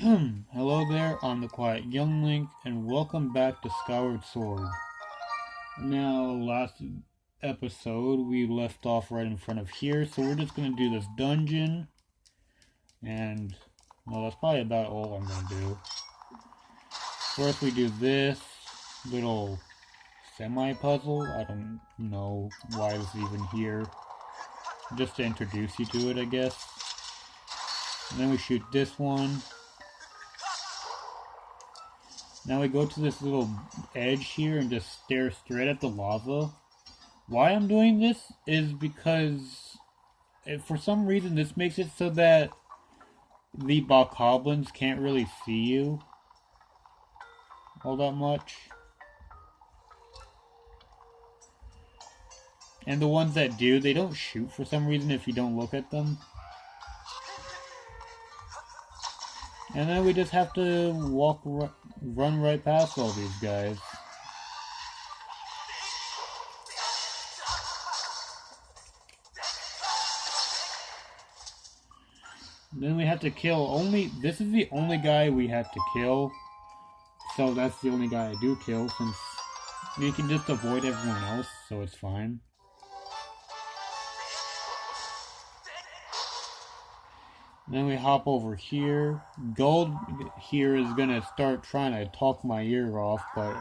Hello there, I'm the Quiet Young Link, and welcome back to Skyward Sword. Now, last episode, we left off right in front of here, so we're just going to do this dungeon, and, well, that's probably about all I'm going to do. First, we do this little semi-puzzle. I don't know why it's even here. Just to introduce you to it, I guess. And then we shoot this one. Now we go to this little edge here and just stare straight at the lava. Why I'm doing this is because for some reason this makes it so that the bokoblins can't really see you all that much. And the ones that do, they don't shoot for some reason if you don't look at them. And then we just have to run right past all these guys. Then we have to kill this is the only guy we have to kill. So that's the only guy I do kill, since we can just avoid everyone else, so it's fine. Then we hop over here. Gold here is gonna start trying to talk my ear off, but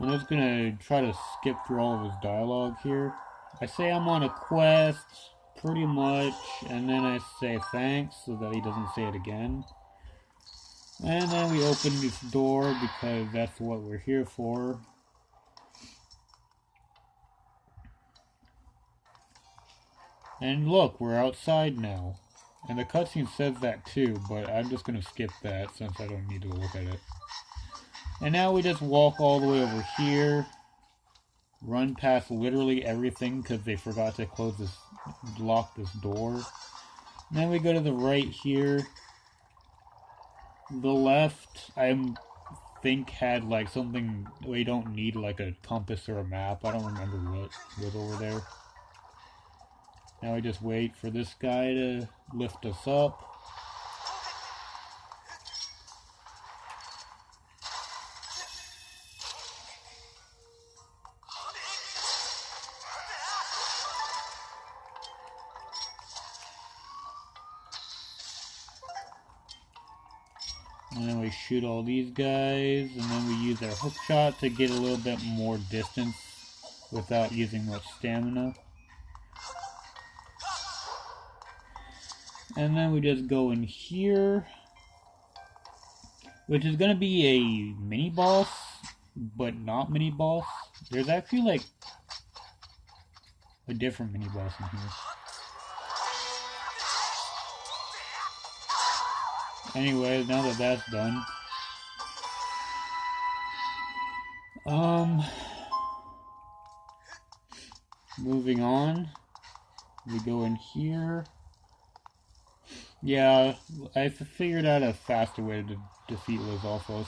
I'm just gonna try to skip through all of his dialogue here. I say I'm on a quest, pretty much, and then I say thanks so that he doesn't say it again. And then we open this door because that's what we're here for. And look, we're outside now. And the cutscene says that too, but I'm just going to skip that since I don't need to look at it. And now we just walk all the way over here. Run past literally everything because they forgot to lock this door. And then we go to the right here. The left, I think had like something, we don't need like a compass or a map. I don't remember what was over there. Now we just wait for this guy to lift us up. And then we shoot all these guys, and then we use our hook shot to get a little bit more distance without using much stamina. And then we just go in here, which is going to be a mini-boss, but not mini-boss. There's actually like a different mini-boss in here. Anyway, now that that's done, moving on, we go in here. Yeah, I figured out a faster way to defeat Lizalfos.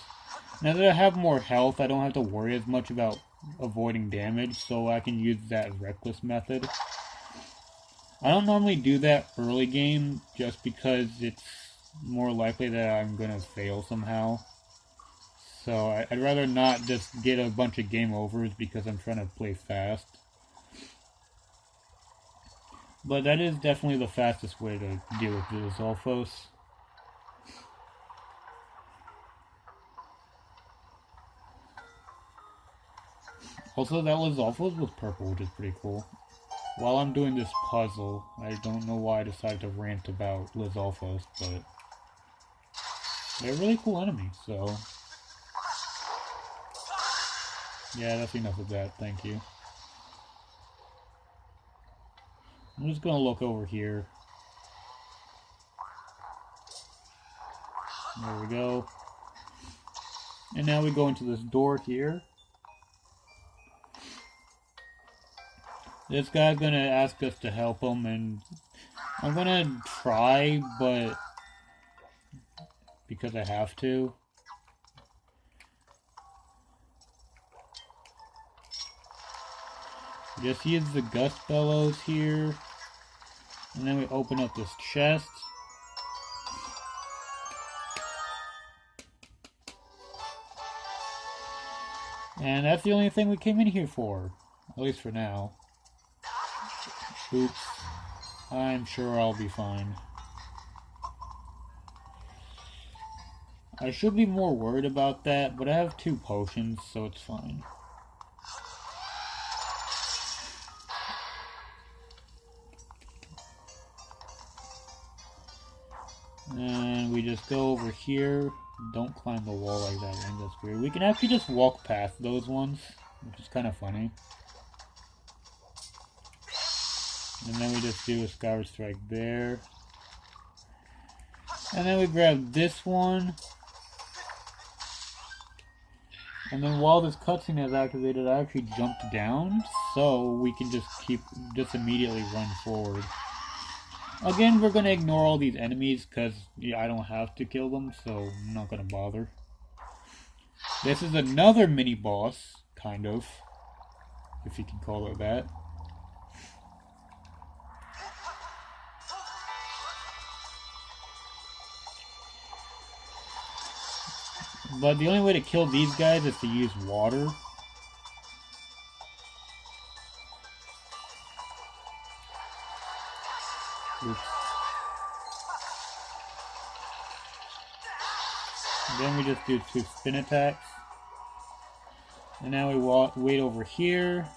Now that I have more health, I don't have to worry as much about avoiding damage, so I can use that reckless method. I don't normally do that early game, just because it's more likely that I'm gonna fail somehow. So I'd rather not just get a bunch of game overs because I'm trying to play fast. But that is definitely the fastest way to deal with the Zolfos. Also, that Lizalfos was purple, which is pretty cool. While I'm doing this puzzle, I don't know why I decided to rant about Lizalfos, but they're a really cool enemy, so yeah, that's enough of that, thank you. I'm just gonna look over here. There we go. And now we go into this door here. This guy's gonna ask us to help him, and I'm gonna try, but because I have to. Just use the gust bellows here. And then we open up this chest. And that's the only thing we came in here for. At least for now. Oops. I'm sure I'll be fine. I should be more worried about that, but I have 2 potions, so it's fine. And we just go over here. Don't climb the wall like that, I think that's weird. We can actually just walk past those ones, which is kind of funny. And then we just do a Skyward Strike there. And then we grab this one. And then while this cutscene is activated, I actually jumped down, so we can just immediately run forward. Again, we're gonna ignore all these enemies, because I don't have to kill them, so I'm not gonna bother. This is another mini-boss, kind of, if you can call it that. But the only way to kill these guys is to use water. Oops. And then we just do 2 spin attacks. And now we wait over here.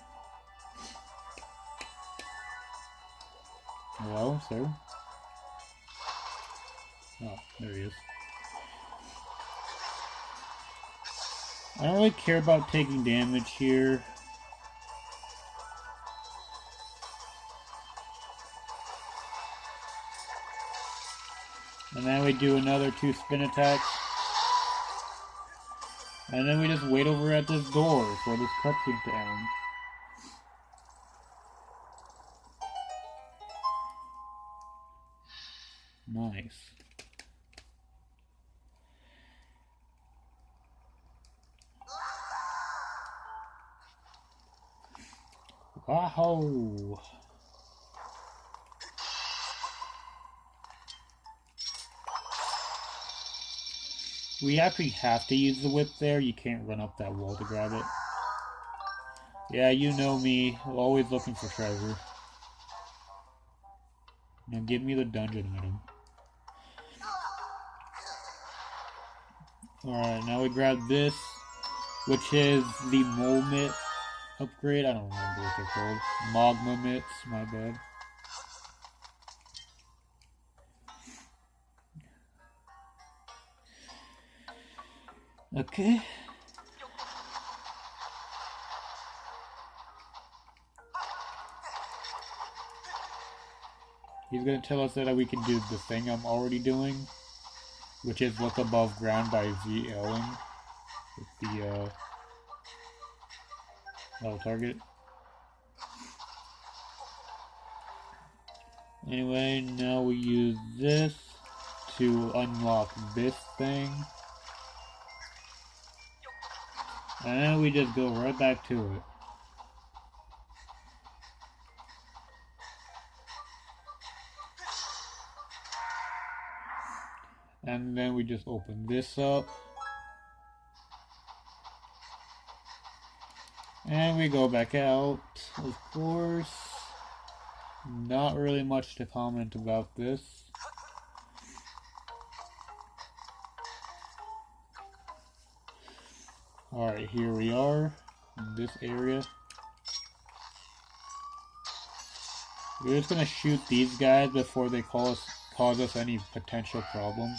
Hello, sir? Oh, there he is. I don't really care about taking damage here. And then we do another 2 spin attacks. And then we just wait over at this door for this cutscene to end. Nice. Wow. We actually have to use the whip there. You can't run up that wall to grab it. Yeah, you know me. Always looking for treasure. Now give me the dungeon item. Alright, now we grab this, which is the Molmit upgrade. I don't remember what they're called. Magma mitts, my bad. Okay. He's gonna tell us that we can do the thing I'm already doing, which is look above ground by ZLing with the target. Anyway, now we use this to unlock this thing. And then we just go right back to it. And then we just open this up. And we go back out, of course. Not really much to comment about this. Alright, here we are in this area. We're just gonna shoot these guys before they cause us any potential problems.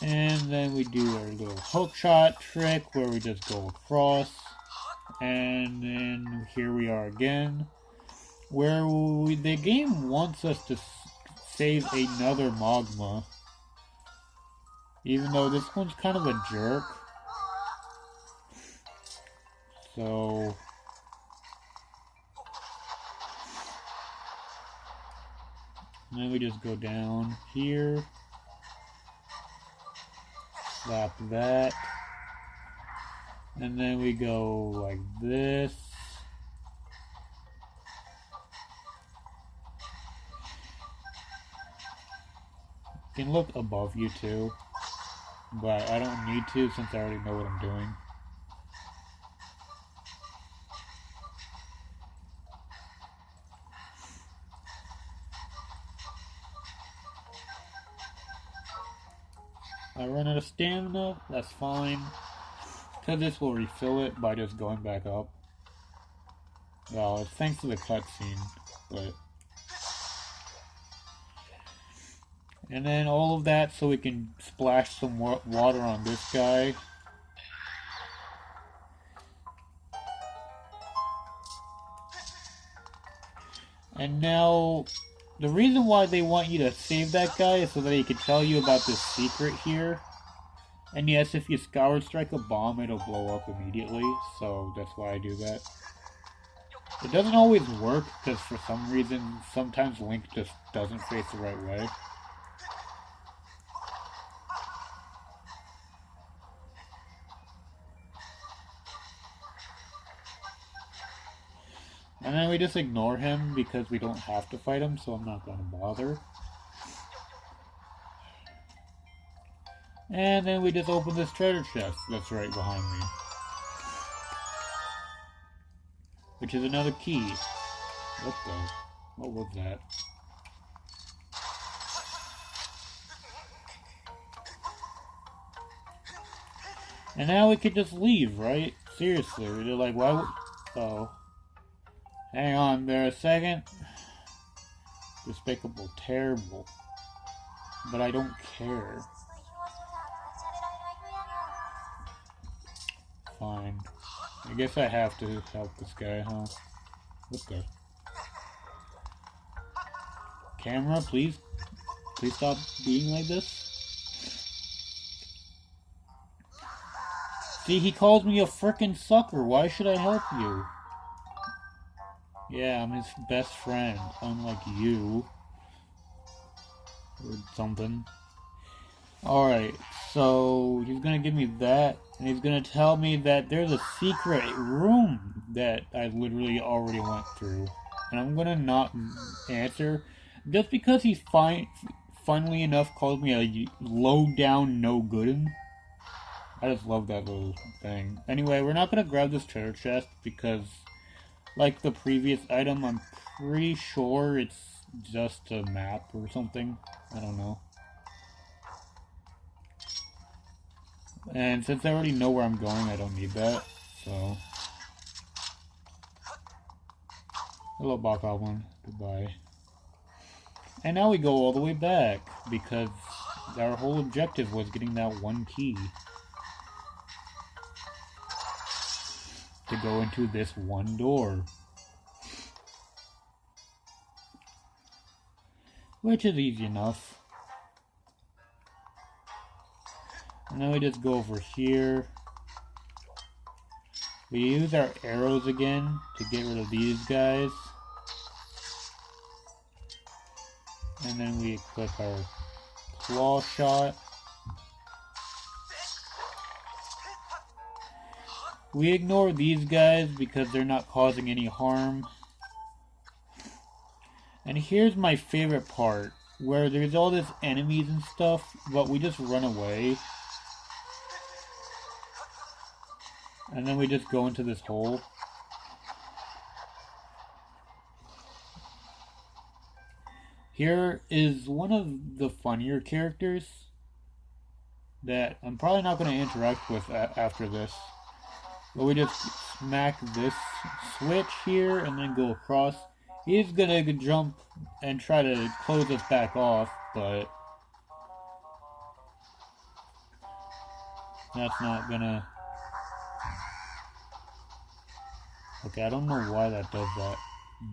And then we do our little hook shot trick where we just go across. And then here we are again, where the game wants us to save another magma. Even though this one's kind of a jerk. So and then we just go down here. Slap that. And then we go like this. You can look above you too. but I don't need to since I already know what I'm doing. I run out of stamina, that's fine. Because this will refill it by just going back up. Well, it's thanks to the cutscene, but... And then all of that so we can splash some water on this guy. And now, the reason why they want you to save that guy is so that he can tell you about this secret here. And yes, if you Skyward strike a bomb, it'll blow up immediately, so that's why I do that. It doesn't always work, because for some reason, sometimes Link just doesn't face the right way. And then we just ignore him because we don't have to fight him, so I'm not going to bother. And then we just open this treasure chest that's right behind me. Which is another key. What was that? And now we could just leave, right? Seriously, they're like, why would... Oh. Hang on there a second. Despicable, terrible. But I don't care. Fine. I guess I have to help this guy, huh? What the? Camera, please? Please stop being like this? See, he calls me a frickin' sucker. Why should I help you? Yeah, I'm his best friend, unlike you. Or something. Alright, so he's gonna give me that, and he's gonna tell me that there's a secret room that I literally already went through. And I'm gonna not answer, just because he's funnily enough called me a low-down no-goodin'. I just love that little thing. Anyway, we're not gonna grab this treasure chest, because... like the previous item, I'm pretty sure it's just a map or something. I don't know. And since I already know where I'm going, I don't need that. So. Hello, Bokgoblin. Goodbye. And now we go all the way back, because our whole objective was getting that one key. To go into this one door. Which is easy enough. And then we just go over here. We use our arrows again to get rid of these guys. And then we equip our claw shot. We ignore these guys because they're not causing any harm. And here's my favorite part, where there's all this enemies and stuff, but we just run away. And then we just go into this hole. Here is one of the funnier characters that I'm probably not going to interact with after this. But we just smack this switch here and then go across. He's gonna jump and try to close us back off, but that's not gonna... Okay, I don't know why that does that,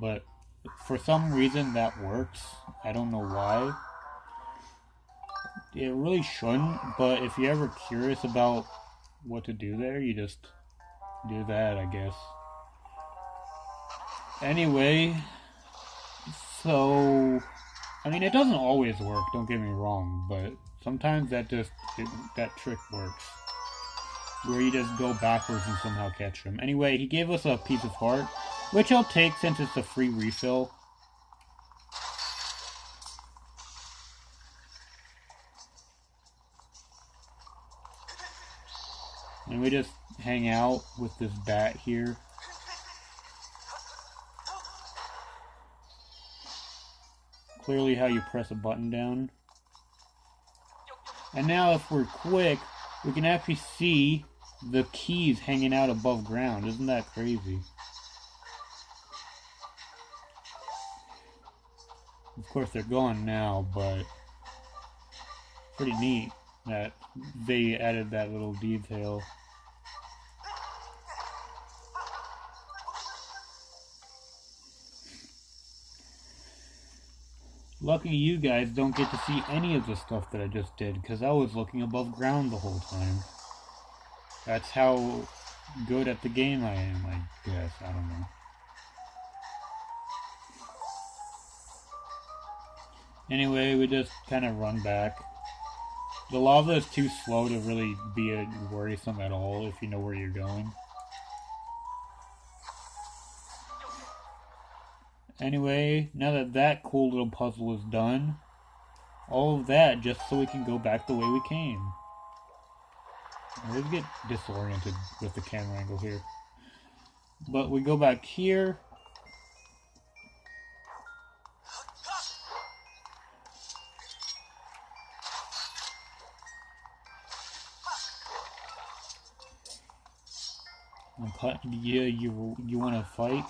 but for some reason that works. I don't know why. It really shouldn't, but if you're ever curious about what to do there, you just do that, I guess. Anyway, so I mean, it doesn't always work, don't get me wrong, but sometimes that trick works, where you just go backwards and somehow catch him. Anyway, he gave us a piece of heart, which I'll take since it's a free refill. And we just hang out with this bat here. Clearly how you press a button down. And now if we're quick, we can actually see the keys hanging out above ground. Isn't that crazy? Of course they're gone now, but pretty neat that they added that little detail. Lucky you guys don't get to see any of the stuff that I just did, because I was looking above ground the whole time. That's how good at the game I am, I guess. I don't know. Anyway, we just kind of run back. The lava is too slow to really be worrisome at all if you know where you're going. Anyway, now that that cool little puzzle is done, all of that just so we can go back the way we came. I always get disoriented with the camera angle here. But we go back here. Yeah, you want to fight?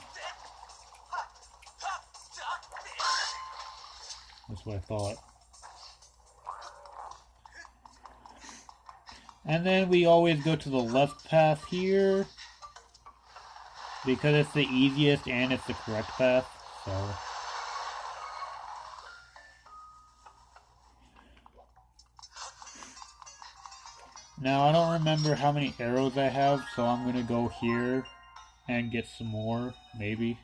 That's what I thought. And then we always go to the left path here, because it's the easiest and it's the correct path, so. Now I don't remember how many arrows I have, so I'm gonna go here and get some more, maybe.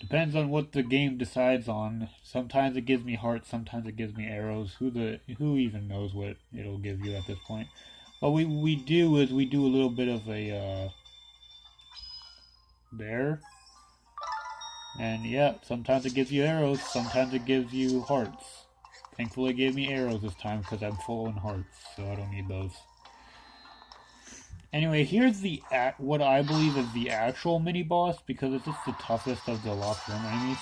Depends on what the game decides on. Sometimes it gives me hearts, sometimes it gives me arrows. Who even knows what it'll give you at this point? What we do is we do a little bit of a there. And yeah, sometimes it gives you arrows, sometimes it gives you hearts. Thankfully it gave me arrows this time because I'm full in hearts, so I don't need those. Anyway, here's the what I believe is the actual mini-boss, because it's just the toughest of the Lost Realm enemies.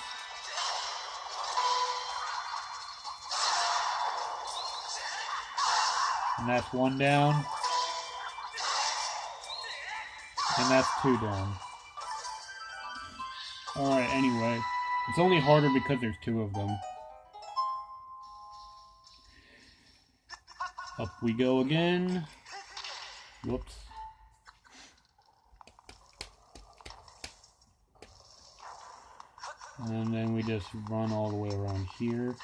And that's one down. And that's two down. Alright, anyway. It's only harder because there's two of them. Up we go again. Whoops. And then we just run all the way around here.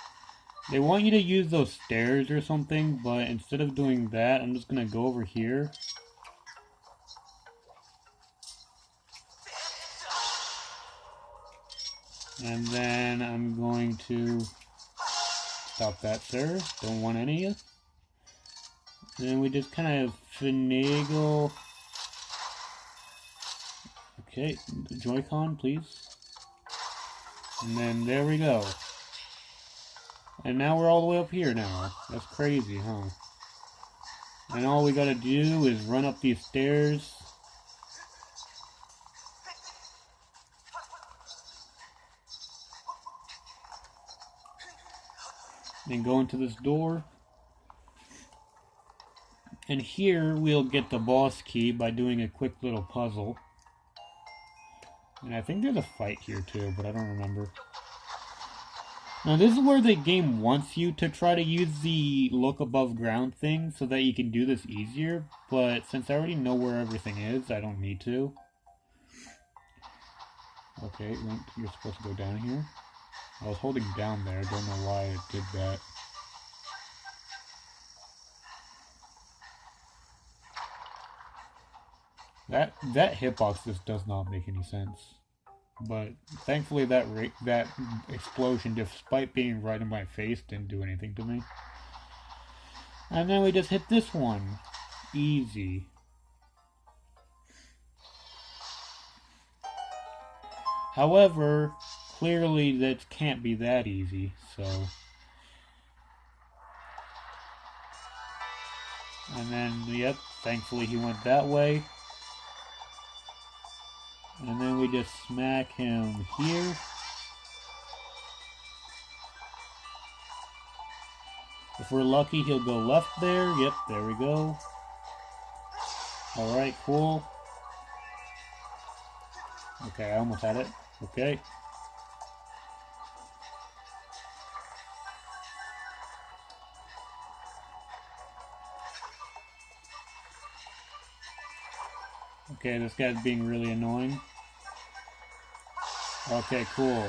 They want you to use those stairs or something, but instead of doing that, I'm just going to go over here. And then I'm going to stop that, sir. Don't want any of you. And then we just kind of finagle. Okay, the Joy-Con, please. And then there we go. And now we're all the way up here now. That's crazy, huh? And all we gotta do is run up these stairs. And go into this door. And here we'll get the boss key by doing a quick little puzzle. And I think there's a fight here too, but I don't remember. Now this is where the game wants you to try to use the look above ground thing so that you can do this easier, but since I already know where everything is, I don't need to. Okay, you're supposed to go down here. I was holding down there, don't know why it did that. That hitbox just does not make any sense. But thankfully that explosion, despite being right in my face, didn't do anything to me. And then we just hit this one. Easy. However, clearly that can't be that easy, so... And then, yep, thankfully he went that way. And then we just smack him here. If we're lucky, he'll go left there. Yep, there we go. Alright, cool. Okay, I almost had it. Okay. Okay, this guy's being really annoying. Okay, cool.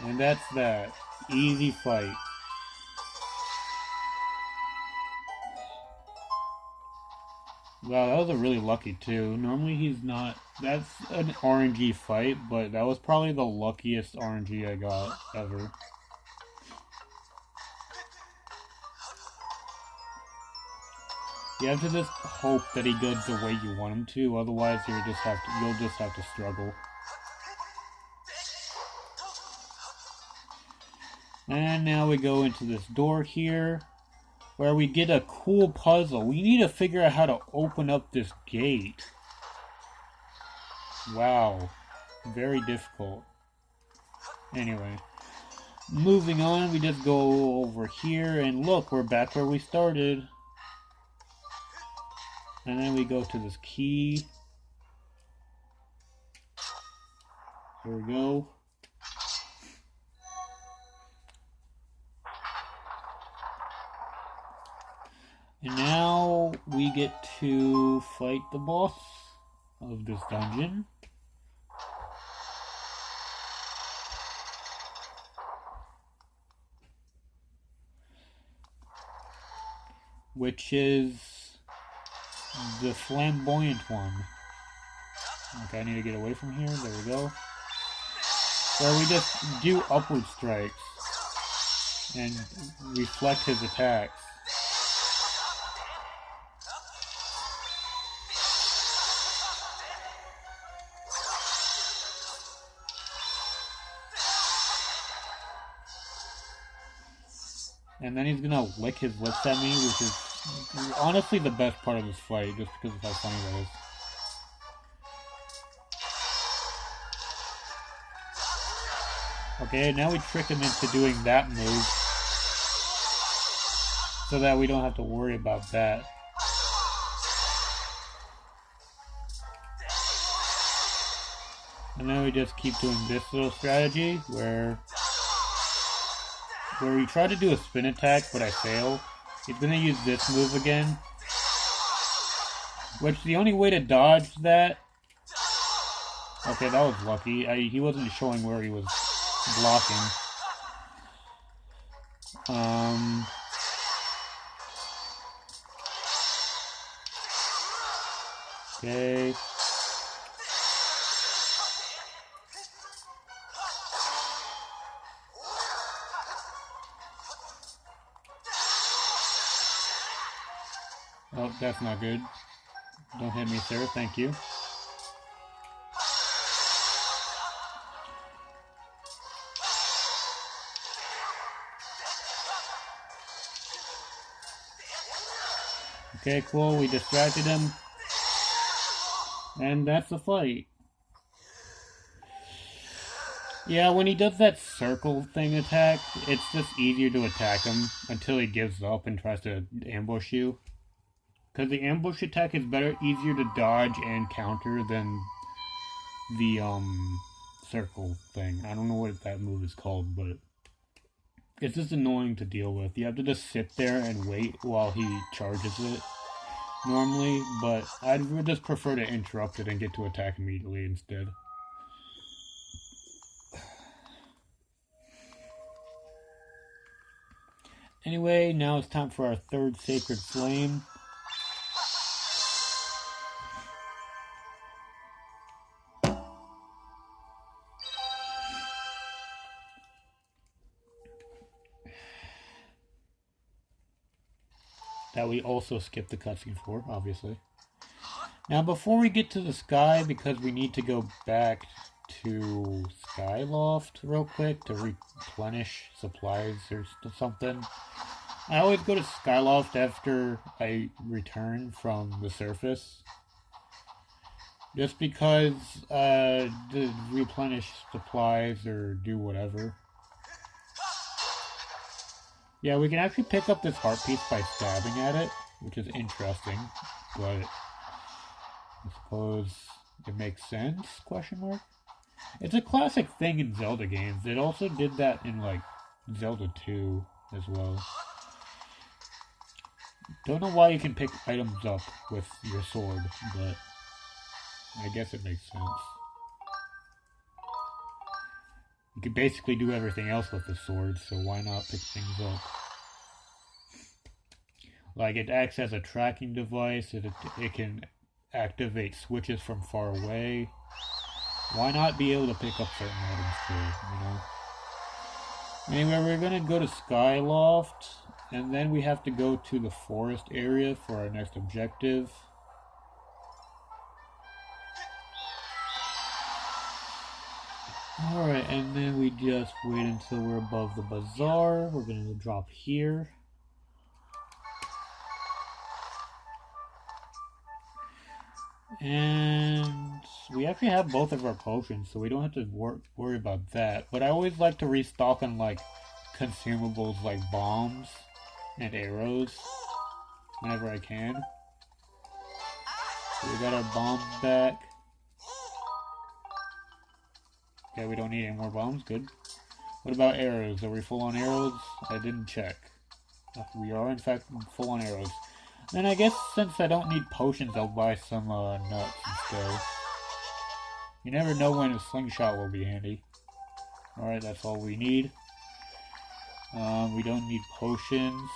And that's that. Easy fight. Wow, that was a really lucky too. Normally he's not... That's an RNG fight, but that was probably the luckiest RNG I got ever. You have to just hope that he goes the way you want him to, otherwise you'll just have to struggle. And now we go into this door here, where we get a cool puzzle. We need to figure out how to open up this gate. Wow. Very difficult. Anyway. Moving on, we just go over here, and look, we're back where we started. And then we go to this key. Here we go. And now we get to fight the boss of this dungeon. Which is the flamboyant one. Okay, I need to get away from here. There we go. Where we just do upward strikes and reflect his attacks. And then he's gonna lick his lips at me, which is honestly the best part of this fight, just because of how funny that is. Okay, now we trick him into doing that move, so that we don't have to worry about that. And then we just keep doing this little strategy, where we try to do a spin attack, but I fail. He's gonna use this move again. Which, the only way to dodge that... Okay, that was lucky. He wasn't showing where he was blocking. Okay. Oh, that's not good. Don't hit me, sir. Thank you. Okay, cool. We distracted him. And that's the fight. Yeah, when he does that circle thing attack, it's just easier to attack him until he gives up and tries to ambush you. Because the ambush attack is easier to dodge and counter than the circle thing. I don't know what that move is called, but it's just annoying to deal with. You have to just sit there and wait while he charges it normally, but I'd just prefer to interrupt it and get to attack immediately instead. Anyway, now it's time for our third sacred flame. That we also skip the cutscene for, obviously. Now, before we get to the sky, because we need to go back to Skyloft real quick to replenish supplies or something, I always go to Skyloft after I return from the surface. Just because, to replenish supplies or do whatever. Yeah, we can actually pick up this heart piece by stabbing at it, which is interesting, but I suppose it makes sense, question mark? It's a classic thing in Zelda games. It also did that in, like, Zelda 2 as well. Don't know why you can pick items up with your sword, but I guess it makes sense. You can basically do everything else with the sword, so why not pick things up? Like, it acts as a tracking device, it can activate switches from far away. Why not be able to pick up certain items too, you know? Anyway, we're gonna go to Skyloft, and then we have to go to the forest area for our next objective. Alright, and then we just wait until we're above the bazaar. We're gonna drop here. And we actually have both of our potions, so we don't have to worry about that. But I always like to restock on, like, consumables like bombs and arrows whenever I can. So we got our bombs back. Okay, we don't need any more bombs, good. What about arrows? Are we full on arrows? I didn't check. We are in fact full on arrows. Then I guess since I don't need potions, I'll buy some nuts instead. You never know when a slingshot will be handy. Alright, that's all we need. We don't need potions.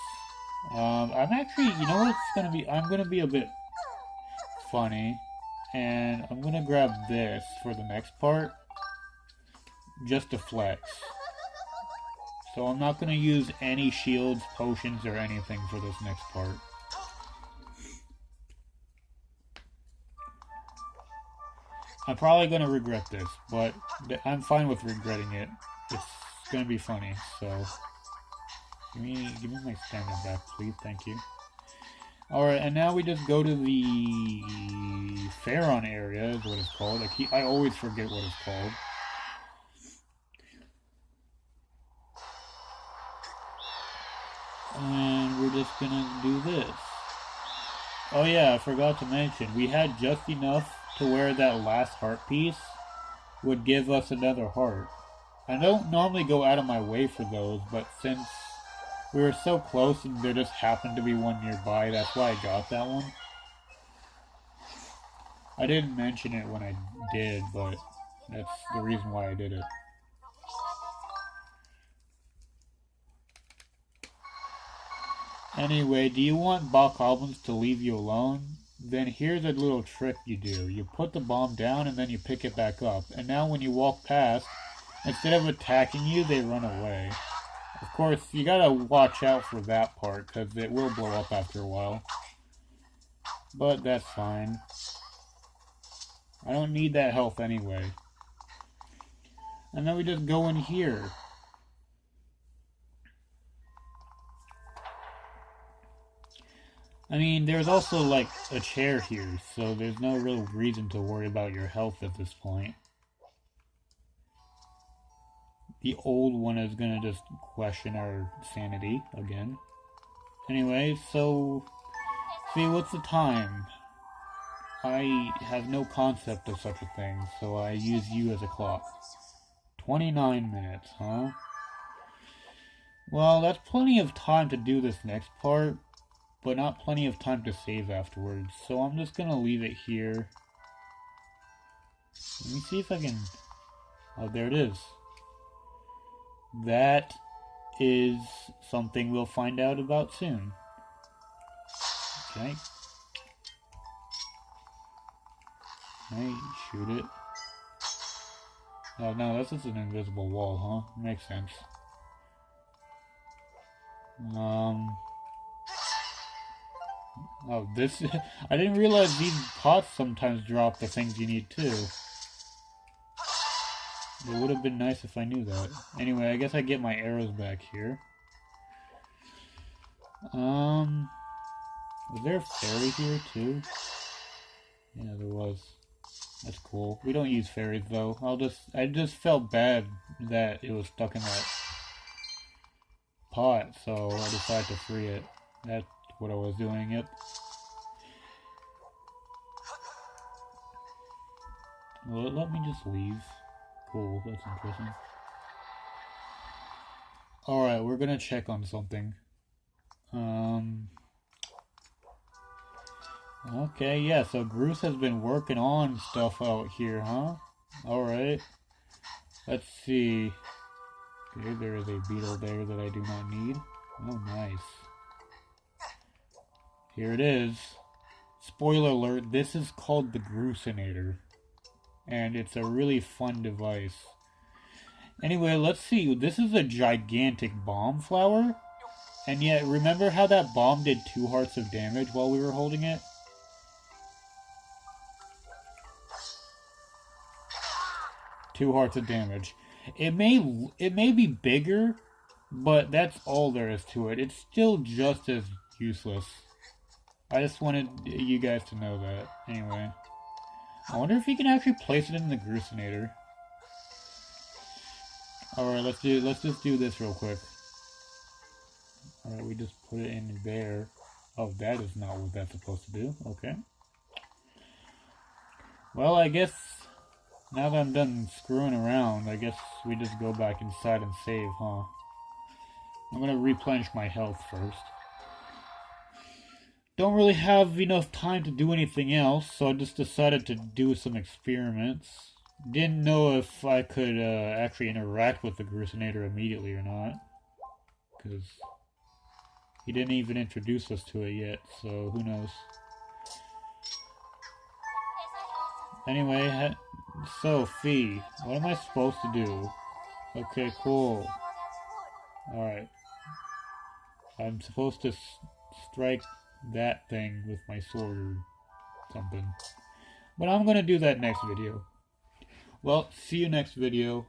I'm actually, you know what it's gonna be? I'm gonna be a bit funny. And I'm gonna grab this for the next part. Just to flex. So I'm not gonna use any shields, potions, or anything for this next part. I'm probably going to regret this, but I'm fine with regretting it. It's going to be funny, so... Give me my stamina back, please. Thank you. Alright, and now we just go to the... Pharaon area, is what it's called. I always forget what it's called. And we're just going to do this. Oh yeah, I forgot to mention, we had just enough to where that last heart piece would give us another heart. I don't normally go out of my way for those, but since we were so close and there just happened to be one nearby, that's why I got that one. I didn't mention it when I did, but that's the reason why I did it. Anyway, do you want bokoblins to leave you alone? Then here's a little trick you do. You put the bomb down and then you pick it back up. And now when you walk past, instead of attacking you, they run away. Of course, you gotta watch out for that part, because it will blow up after a while. But that's fine. I don't need that health anyway. And then we just go in here. I mean, there's also, like, a chair here, so there's no real reason to worry about your health at this point. The old one is gonna just question our sanity again. Anyway, so... See, what's the time? I have no concept of such a thing, so I use you as a clock. 29 minutes, huh? Well, that's plenty of time to do this next part, but not plenty of time to save afterwards, so I'm just gonna leave it here. Let me see if I can... Oh, there it is. That is something we'll find out about soon. Okay. Okay, shoot it. Oh no, that's just an invisible wall, huh? Makes sense. Oh, this... I didn't realize these pots sometimes drop the things you need too. It would have been nice if I knew that. Anyway, I guess I get my arrows back here. Was there a fairy here too? Yeah, there was. That's cool. We don't use fairies though. I just felt bad that it was stuck in that pot, so I decided to free it. That's what I was doing, yep. Well, let me just leave. Cool, that's interesting. Alright, we're gonna check on something. Okay, yeah, so Groose has been working on stuff out here, huh? Alright. Let's see. Okay, there is a beetle there that I do not need. Oh, nice. Here it is. Spoiler alert, this is called the Groosenator. And it's a really fun device. Anyway, let's see. This is a gigantic bomb flower. And yet, remember how that bomb did 2 hearts of damage while we were holding it? Two hearts of damage. It may be bigger, but that's all there is to it. It's still just as useless. I just wanted you guys to know that. Anyway. I wonder if you can actually place it in the Groosenator. Alright, let's just do this real quick. Alright, we just put it in there. Oh, that is not what that's supposed to do. Okay. Well, I guess now that I'm done screwing around, I guess we just go back inside and save, huh? I'm gonna replenish my health first. Don't really have enough time to do anything else, so I just decided to do some experiments. Didn't know if I could actually interact with the Groosenator immediately or not. Because he didn't even introduce us to it yet, so who knows. Anyway, so, Fee, what am I supposed to do? Okay, cool. Alright. I'm supposed to strike that thing with my sword or something. But I'm gonna do that next video. Well, see you next video.